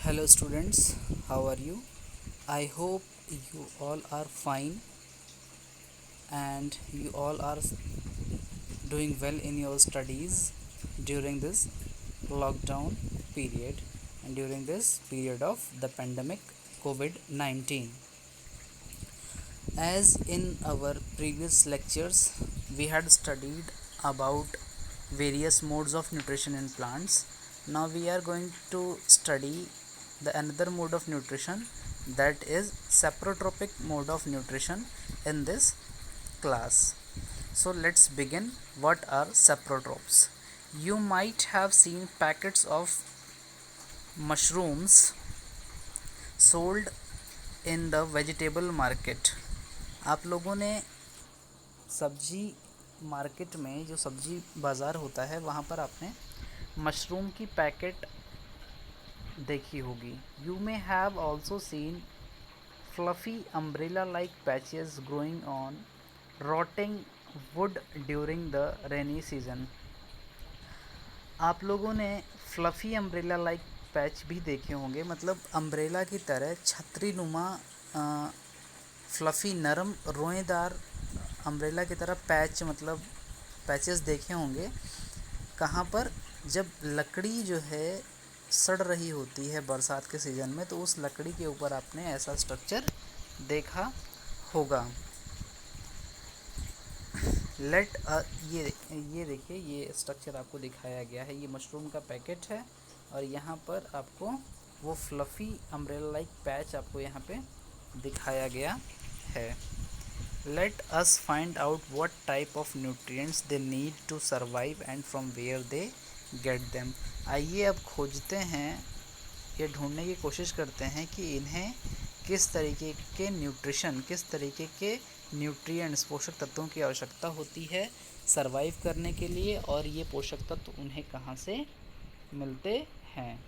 Hello students, how are you? I hope you all are fine and you all are doing well in your studies during this lockdown period and during this period of the pandemic COVID-19. As in our previous lectures, we had studied about various modes of nutrition in plants. Now we are going to study the another mode of nutrition, that is saprotropic mode of nutrition in this class. So let's begin. What are saprotropes? You might have seen packets of mushrooms sold in the vegetable market. आप लोगों ने सब्जी market में, जो सब्जी बाज़ार होता है, वहाँ पर आपने मशरूम की पैकेट देखी होगी. You may have also seen fluffy umbrella like patches growing on rotting would during the rainy season. आप लोगों ने फ्लफ़ी अम्ब्रेला लाइक पैच भी देखे होंगे, मतलब अम्ब्रेला की तरह छतरी नुमा फ्लफ़ी नरम रोएदार अम्ब्रेला की तरह पैच, मतलब पैचेस देखे होंगे. कहाँ पर? जब लकड़ी जो है सड़ रही होती है बरसात के सीज़न में, तो उस लकड़ी के ऊपर आपने ऐसा स्ट्रक्चर देखा होगा. ये देखिए, ये स्ट्रक्चर आपको दिखाया गया है. ये मशरूम का पैकेट है और यहाँ पर आपको वो फ्लफ़ी अम्ब्रेला लाइक पैच आपको यहाँ पे दिखाया गया है. Let us find out what type of nutrients they need to survive and from where they get them. आइए अब खोजते हैं, ये ढूंढने की कोशिश करते हैं कि इन्हें किस तरीके के न्यूट्रिशन, किस तरीके के न्यूट्रिएंट्स, पोषक तत्वों की आवश्यकता होती है सरवाइव करने के लिए, और ये पोषक तत्व उन्हें कहाँ से मिलते हैं.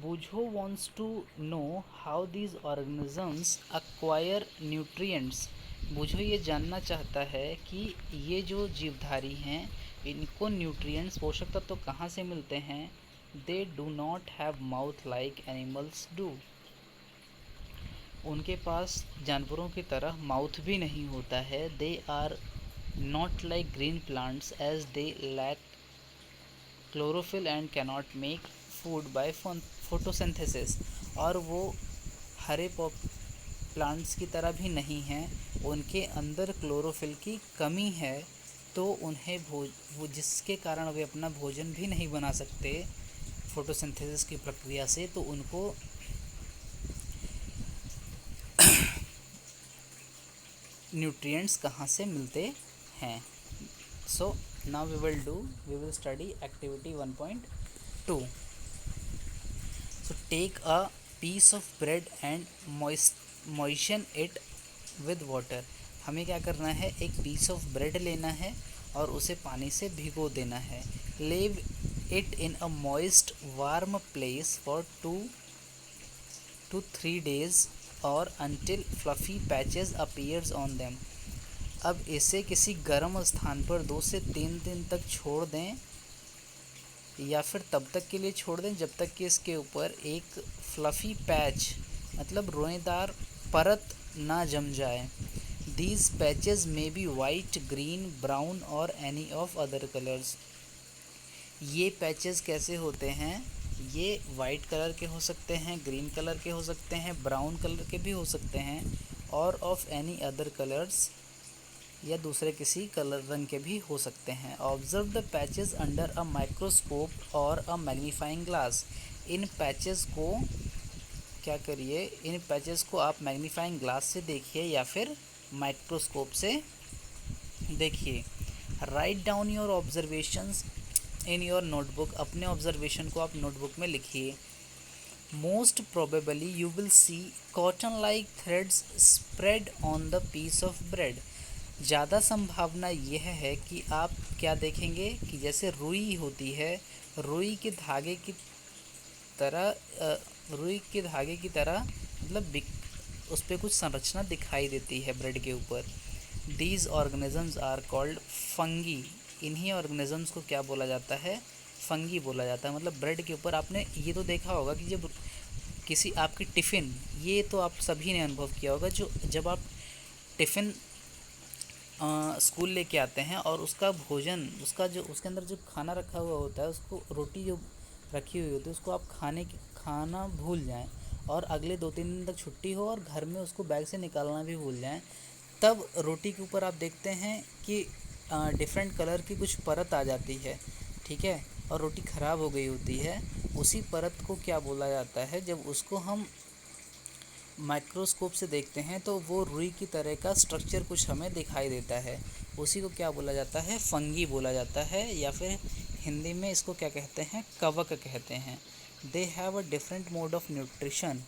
Bujo wants to know how these organisms acquire nutrients. बुझो ये जानना चाहता है कि ये जो जीवधारी हैं, इनको न्यूट्रिएंट्स, पोषक तत्व तो कहाँ से मिलते हैं. They do not have mouth like animals do. उनके पास जानवरों की तरह माउथ भी नहीं होता है. They are not like green plants as they lack chlorophyll and cannot make food by photosynthesis. और वो हरे प्लांट्स की तरह भी नहीं हैं, उनके अंदर क्लोरोफिल की कमी है, तो उन्हें वो जिसके कारण वे अपना भोजन भी नहीं बना सकते फोटोसिंथेसिस की प्रक्रिया से, तो उनको न्यूट्रिएंट्स कहाँ से मिलते हैं. So now we will study activity 1.2. So take a piece of bread and moisten it with water. हमें क्या करना है, एक पीस ऑफ ब्रेड लेना है और उसे पानी से भिगो देना है. Leave it in a moist warm place for 2 to 3 days or until fluffy patches appears on them. अब इसे किसी गर्म स्थान पर 2 से 3 दिन तक छोड़ दें, या फिर तब तक के लिए छोड़ दें जब तक कि इसके ऊपर एक फ्लफ़ी पैच, मतलब रोएदार परत ना जम जाए. These patches may be white, green, brown और any of other colors. ये पैचेस कैसे होते हैं? ये वाइट कलर के हो सकते हैं, ग्रीन कलर के हो सकते हैं, ब्राउन कलर के भी हो सकते हैं, और ऑफ एनी अदर कलर्स, या दूसरे किसी कलर रंग के भी हो सकते हैं. Observe the patches under a microscope और अ मैग्नीफाइंग ग्लास. इन पैचेस को क्या करिए, इन पैचेस को आप मैग्नीफाइंग ग्लास से देखिए या फिर माइक्रोस्कोप से देखिए. Write down your observations in your notebook. अपने ऑब्जर्वेशन को आप नोटबुक में लिखिए. Most probably you will see cotton like threads spread on the piece of bread. ज़्यादा संभावना यह है कि आप क्या देखेंगे कि जैसे रुई होती है, रुई के धागे की तरह मतलब उस पर कुछ संरचना दिखाई देती है ब्रेड के ऊपर. These organisms are called fungi. इन्हीं ऑर्गेनिजम्स को क्या बोला जाता है? फंगी बोला जाता है। मतलब ब्रेड के ऊपर आपने ये तो देखा होगा कि जब किसी आपकी टिफ़िन, ये तो आप सभी ने अनुभव किया होगा, जो जब आप टिफ़िन स्कूल लेके आते हैं और उसका भोजन, उसका जो उसके अंदर जो खाना रखा हुआ होता है, उसको रोटी जो रखी हुई होती है उसको आप खाना भूल जाएं और अगले 2-3 दिन तक छुट्टी हो और घर में उसको बैग से निकालना भी भूल जाएं, तब रोटी के ऊपर आप देखते हैं कि डिफरेंट कलर की कुछ परत आ जाती है, ठीक है, और रोटी ख़राब हो गई होती है। उसी परत को क्या बोला जाता है, जब उसको हम माइक्रोस्कोप से देखते हैं तो वो रुई की तरह का स्ट्रक्चर कुछ हमें दिखाई देता है, उसी को क्या बोला जाता है, फंगी बोला जाता है, या फिर हिंदी में इसको क्या कहते हैं, कवक कहते हैं। They have a different mode of nutrition,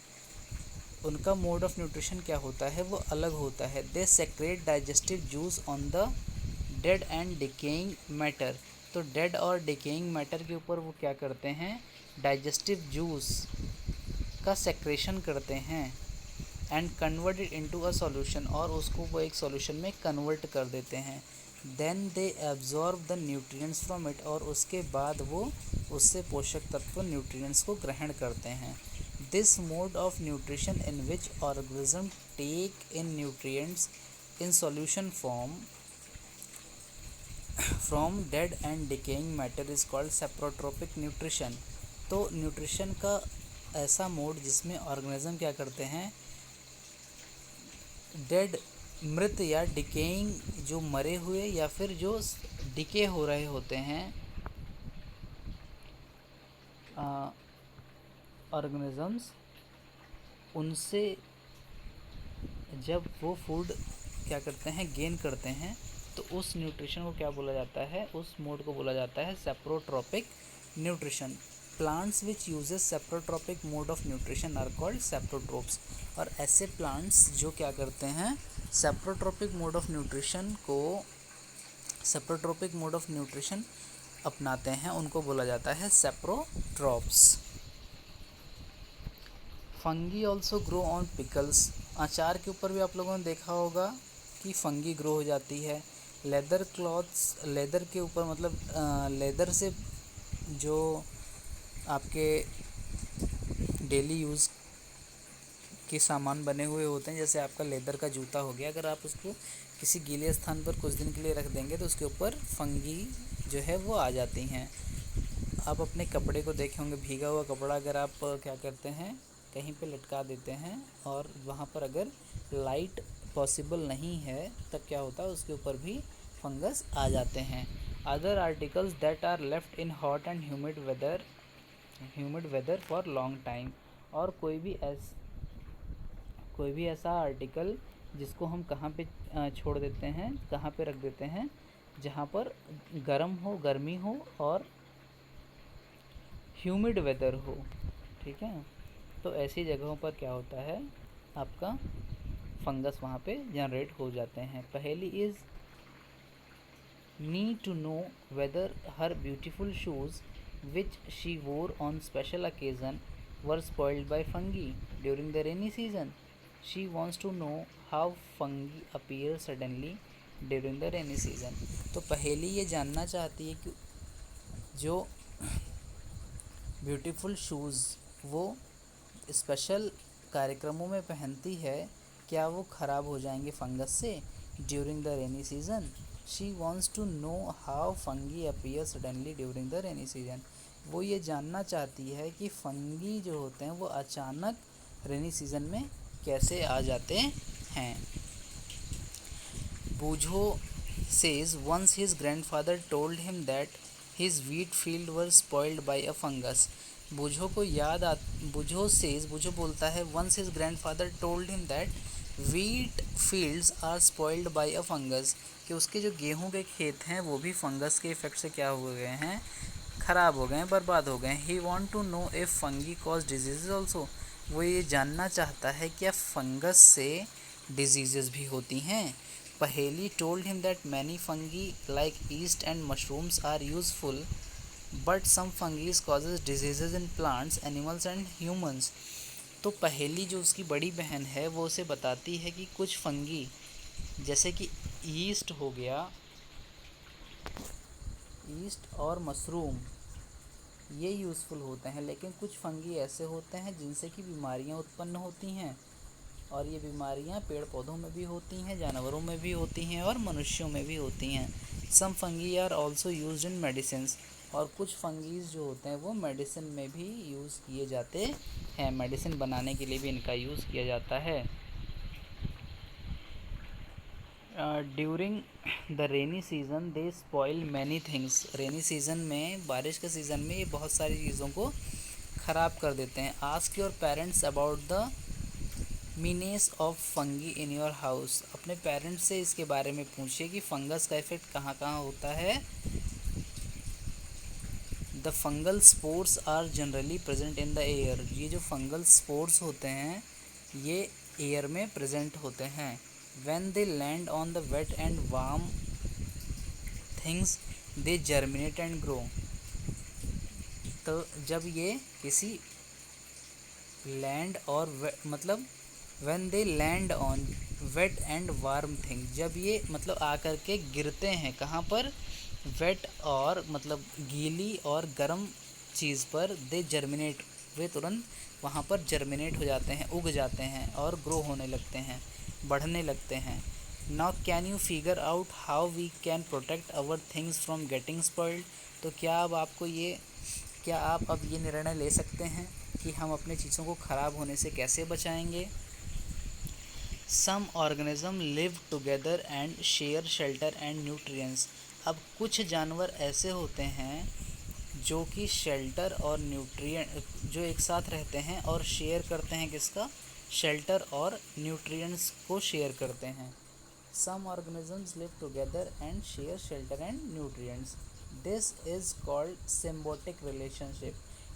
उनका मोड ऑफ न्यूट्रिशन क्या होता है, वो अलग होता है। They secrete digestive juice on the dead and decaying matter, तो डेड और डिकेइंग मैटर के ऊपर वो क्या करते हैं, डाइजेस्टिव जूस का सेक्रेशन करते हैं, and convert it into a solution, और उसको वो एक सॉल्यूशन में कन्वर्ट कर देते हैं। Then they absorb the nutrients from it, और उसके बाद वो उससे पोषक तत्व न्यूट्रिएंट्स को ग्रहण करते हैं। This mode of nutrition in which organism take in nutrients in solution form from dead and decaying matter is called saprotrophic nutrition. तो न्यूट्रिशन का ऐसा मोड जिसमें ऑर्गेनिज्म क्या करते हैं, डेड, मृत या डिकेइंग, जो मरे हुए या फिर जो डिके हो रहे होते हैं ऑर्गेनिजम्स, उनसे जब वो फूड क्या करते हैं, गेन करते हैं, तो उस न्यूट्रिशन को क्या बोला जाता है, उस मोड को बोला जाता है saprotrophic nutrition. Plants which uses saprotrophic mode of nutrition are called saprotrophs, और ऐसे प्लांट्स जो क्या करते हैं, सेप्रोट्रोपिक मोड ऑफ न्यूट्रिशन अपनाते हैं, उनको बोला जाता है saprotrophs. Fungi also grow on pickles, अचार के ऊपर भी आप लोगों ने देखा होगा कि फंगी ग्रो हो जाती है। लेदर क्लॉथ्स, लेदर के ऊपर, मतलब लेदर से जो आपके डेली यूज़ के सामान बने हुए होते हैं, जैसे आपका लेदर का जूता हो गया, अगर आप उसको किसी गीले स्थान पर कुछ दिन के लिए रख देंगे तो उसके ऊपर फंगी जो है वो आ जाती हैं। आप अपने कपड़े को देखे होंगे, भीगा हुआ कपड़ा अगर आप क्या करते हैं, कहीं पे लटका देते हैं और वहाँ पर अगर लाइट पॉसिबल नहीं है, तब क्या होता है, उसके ऊपर भी फंगस आ जाते हैं। Other articles that are left in hot and humid weather for long time, और कोई भी ऐसा आर्टिकल जिसको हम कहाँ पे छोड़ देते हैं, कहाँ पे रख देते हैं, जहाँ पर गर्मी हो और ह्यूमिड वेदर हो, ठीक है, तो ऐसी जगहों पर क्या होता है, आपका फंगस वहाँ पे जनरेट हो जाते हैं। पहली is need to know whether her beautiful shoes which she wore on special occasion were spoiled by fungi during the rainy season. She wants to know how fungi appear suddenly during the rainy season. तो पहेली ये जानना चाहती है कि जो beautiful shoes वो special कार्यक्रमों में पहनती है, क्या वो ख़राब हो जाएंगे फंगस से during the rainy season. She wants to know how fungi appear suddenly during the rainy season. वो ये जानना चाहती है कि फंगी जो होते हैं वो अचानक रेनी सीज़न में कैसे आ जाते हैं। बूझो says once his grandfather told him that his wheat field was spoiled by a fungus. बूझो बोलता है once his grandfather told him that wheat fields are spoiled by a fungus, कि उसके जो गेहूं के खेत हैं वो भी फंगस के इफ़ेक्ट से क्या हो गए हैं, ख़राब हो गए हैं, बर्बाद हो गए हैं। He want to know if fungi cause diseases also. वो ये जानना चाहता है क्या फंगस से डिजीज़ भी होती हैं। पहेली told him that many fungi like yeast and mushrooms are useful, but some fungi causes diseases in plants, animals and humans. तो पहेली जो उसकी बड़ी बहन है वो उसे बताती है कि कुछ फंगी जैसे कि ईस्ट हो गया, ईस्ट और मशरूम, ये यूज़फुल होते हैं, लेकिन कुछ फंगी ऐसे होते हैं जिनसे कि बीमारियां उत्पन्न होती हैं, और ये बीमारियां पेड़ पौधों में भी होती हैं, जानवरों में भी होती हैं और मनुष्यों में भी होती हैं। Some fungi are also used in medicines, और कुछ फंगीज जो होते हैं वो मेडिसिन में भी यूज़ किए जाते हैं, मेडिसिन बनाने के लिए भी इनका यूज़ किया जाता है। During the rainy season they spoil many things, rainy season में, बारिश के सीज़न में ये बहुत सारी चीज़ों को ख़राब कर देते हैं। Ask your parents about the menace of fungi in your house, अपने पेरेंट्स से इसके बारे में पूछिए कि फंगस का इफेक्ट कहाँ कहाँ होता है। The fungal spores are generally present in the air, ये जो फंगल स्पोर्स होते हैं ये एयर में प्रेजेंट होते हैं। when they land on the wet and warm things they germinate and grow, तो जब ये किसी लैंड और मतलब when they land on wet and warm thing, जब ये मतलब आकर के गिरते हैं कहाँ पर, वेट और मतलब गीली और गर्म चीज़ पर, दे जर्मिनेट, वे तुरंत वहाँ पर जर्मिनेट हो जाते हैं, उग जाते हैं और ग्रो होने लगते हैं, बढ़ने लगते हैं। Now can you figure out how we can protect our things from getting spoiled, तो क्या आप अब ये निर्णय ले सकते हैं कि हम अपने चीज़ों को ख़राब होने से कैसे बचाएंगे। Some organism live together and share shelter and nutrients, अब कुछ जानवर ऐसे होते हैं जो कि शेल्टर और न्यूट्रिएंट, जो एक साथ रहते हैं और शेयर करते हैं, किसका, शेल्टर और न्यूट्रिएंट्स को शेयर करते हैं। Some organisms live together and share shelter and nutrients, this is called symbiotic relationship,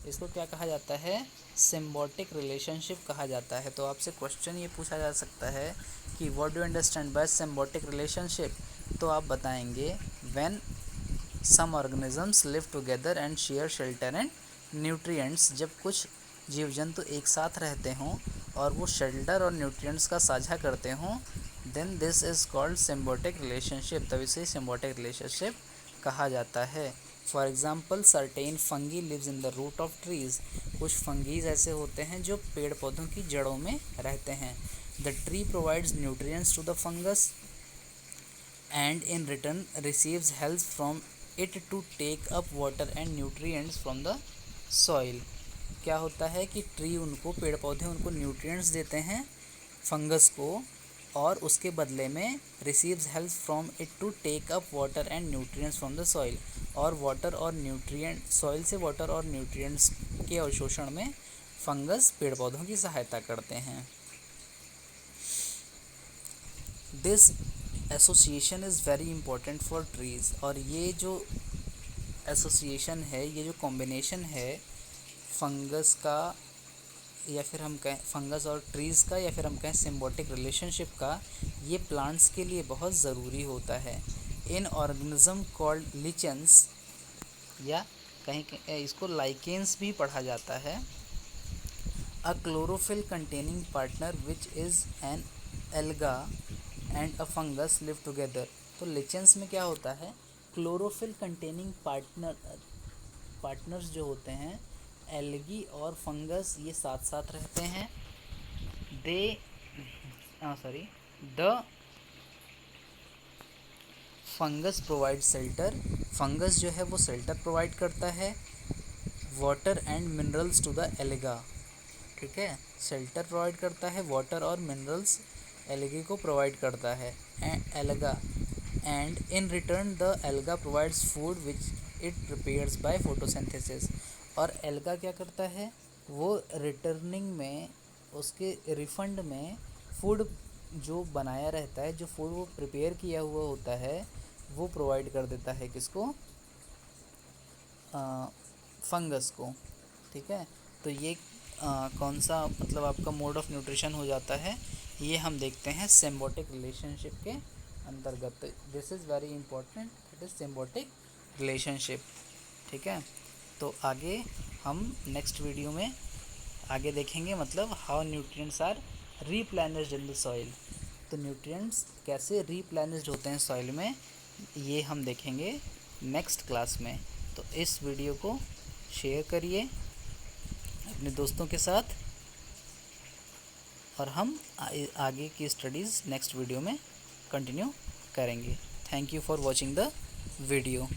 इसको क्या कहा जाता है, सिम्बायोटिक रिलेशनशिप कहा जाता है। तो आपसे क्वेश्चन ये पूछा जा सकता है कि what do you understand by symbiotic relationship, तो आप बताएंगे when some organisms live together and share shelter and nutrients, जब कुछ जीव जंतु एक साथ रहते हों और वो शेल्टर और न्यूट्रिएंट्स का साझा करते हों, then this is called symbiotic relationship, तब इसे सिम्बायोटिक रिलेशनशिप कहा जाता है। For example certain fungi lives in the root of trees, कुछ फंगीज ऐसे होते हैं जो पेड़ पौधों की जड़ों में रहते हैं। The tree provides nutrients to the fungus and in return receives help from it to take up water and nutrients from the soil, क्या होता है कि ट्री उनको, पेड़ पौधे उनको न्यूट्रिएंट्स देते हैं फंगस को, और उसके बदले में receives help from it to take up water and nutrients from the soil, और वाटर और न्यूट्रिएंट, सॉइल से वाटर और न्यूट्रिएंट्स के अवशोषण में फंगस पेड़ पौधों की सहायता करते हैं। This association is very important for trees, और ये जो एसोसिएशन है, ये जो कॉम्बिनेशन है फंगस का, या फिर हम कहें फंगस और ट्रीज़ का, या फिर हम कहें सिम्बायोटिक रिलेशनशिप का, ये प्लांट्स के लिए बहुत ज़रूरी होता है। इन ऑर्गेनिज्म कॉल्ड लिचेंस, या कहीं इसको लाइकेंस भी पढ़ा जाता है, अ chlorophyll containing partner which is an alga and a fungus live together, तो लिचेंस में क्या होता है, क्लोरोफिल कंटेनिंग पार्टनर्स जो होते हैं, एल्गी और फंगस, ये साथ साथ रहते हैं। The fungus provide shelter, fungus जो है वो शेल्टर प्रोवाइड करता है, water and minerals to the alga, ठीक है, शेल्टर प्रोवाइड करता है, वाटर और मिनरल्स एल्गे को प्रोवाइड करता है, and in return the alga provides food which it prepares by photosynthesis, और एल्गा क्या करता है, वो रिटर्निंग में, उसके रिफंड में फूड जो बनाया रहता है, जो फूड वो प्रिपेयर किया हुआ होता है, वो प्रोवाइड कर देता है किसको, फंगस को, ठीक है। तो ये कौन सा मतलब आपका मोड ऑफ न्यूट्रिशन हो जाता है, ये हम देखते हैं सिम्बायोटिक रिलेशनशिप के अंतर्गत। This is very important, it is symbiotic relationship, ठीक है। तो आगे हम नेक्स्ट वीडियो में आगे देखेंगे, मतलब how nutrients are replenished in the soil, तो न्यूट्रिएंट्स कैसे रीप्लेनिश्ड होते हैं सॉइल में, ये हम देखेंगे नेक्स्ट क्लास में। तो इस वीडियो को शेयर करिए अपने दोस्तों के साथ, और हम आगे की स्टडीज़ नेक्स्ट वीडियो में कंटिन्यू करेंगे। Thank you for watching the video.